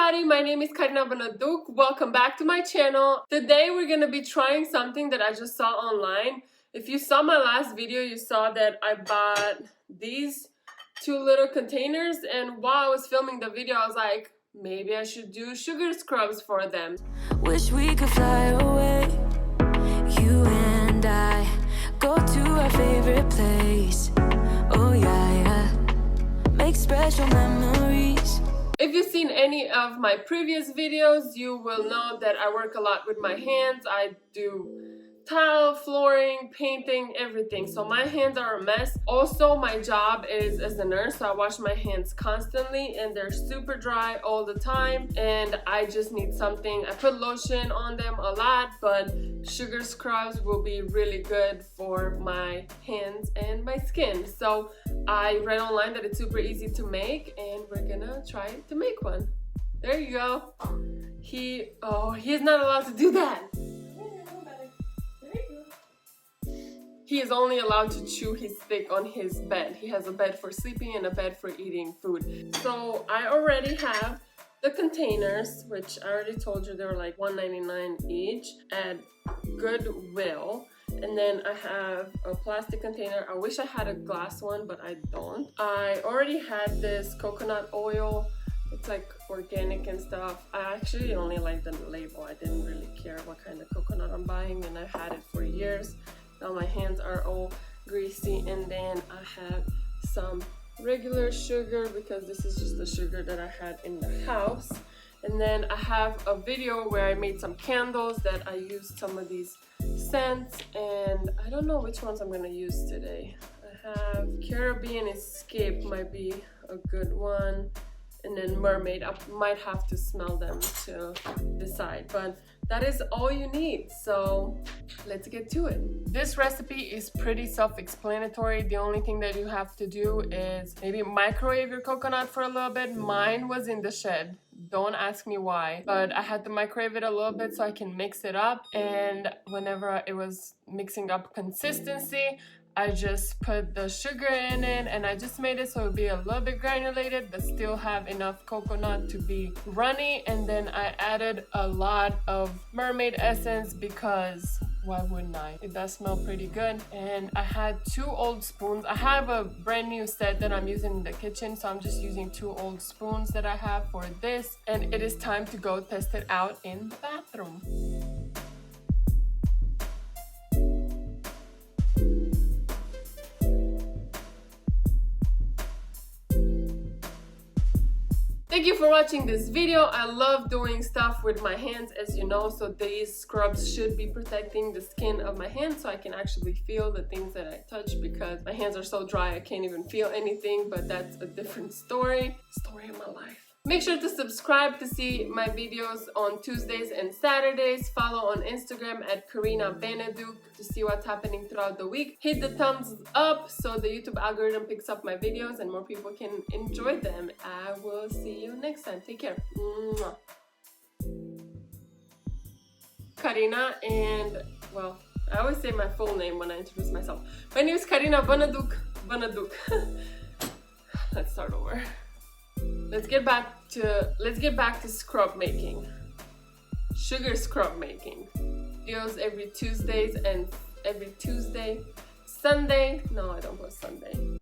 everybody, my name is Karina Banaduk. Welcome back to my channel. Today we're gonna be trying something that I just saw online. If you saw my last video, you saw that I bought these two little containers, and while I was filming the video I was like, maybe I should do sugar scrubs for them. Wish we could fly away, you and I, go to our favorite place. Oh yeah, make special memories. If you've seen any of my previous videos, you will know that I work a lot with my hands. I do tile, flooring, painting, everything. So my hands are a mess. Also, my job is as a nurse, so I wash my hands constantly and they're super dry all the time. And I just need something. I put lotion on them a lot, but sugar scrubs will be really good for my hands and my skin. So I read online that it's super easy to make, and we're gonna try to make one. There you go. He's not allowed to do that. He is only allowed to chew his stick on his bed. He has a bed for sleeping and a bed for eating food. So I already have the containers, which I already told you they were like $1.99 each at Goodwill. And then I have a plastic container. I wish I had a glass one, but I don't. I already had this coconut oil. It's like organic and stuff. I actually only like the label. I didn't really care what kind of coconut I'm buying, and I've had it for years. Now my hands are all greasy. And then I have some regular sugar because this is just the sugar that I had in the house. And then I have a video where I made some candles that I used some of these scents, and I don't know which ones I'm gonna use today. I have Caribbean Escape, might be a good one, and then Mermaid. I might have to smell them to decide, but that is all you need. So let's get to it. This recipe is pretty self-explanatory. The only thing that you have to do is maybe microwave your coconut for a little bit. Mine was in the shed. Don't ask me why, but I had to microwave it a little bit so I can mix it up. And whenever it was mixing up consistency, I just put the sugar in it, and I just made it so it would be a little bit granulated but still have enough coconut to be runny. And then I added a lot of mermaid essence because why wouldn't I? It does smell pretty good. And I had 2 old spoons. I have a brand new set that I'm using in the kitchen, so I'm just using 2 old spoons that I have for this. And it is time to go test it out in the bathroom. Thank you for watching this video. I love doing stuff with my hands, as you know, so these scrubs should be protecting the skin of my hands so I can actually feel the things that I touch, because my hands are so dry I can't even feel anything, but that's a different story of my life. Make sure to subscribe to see my videos on Tuesdays and Saturdays. Follow on Instagram at Karina Banaduk to see what's happening throughout the week. Hit the thumbs up so the YouTube algorithm picks up my videos and more people can enjoy them. I will see you next time. Take care. Mwah. Karina, and well, I always say my full name when I introduce myself. My name is Karina Banaduk. Let's start over. Let's get back to scrub making. Sugar scrub making. Videos every Tuesday. Sunday. No, I don't post Sunday.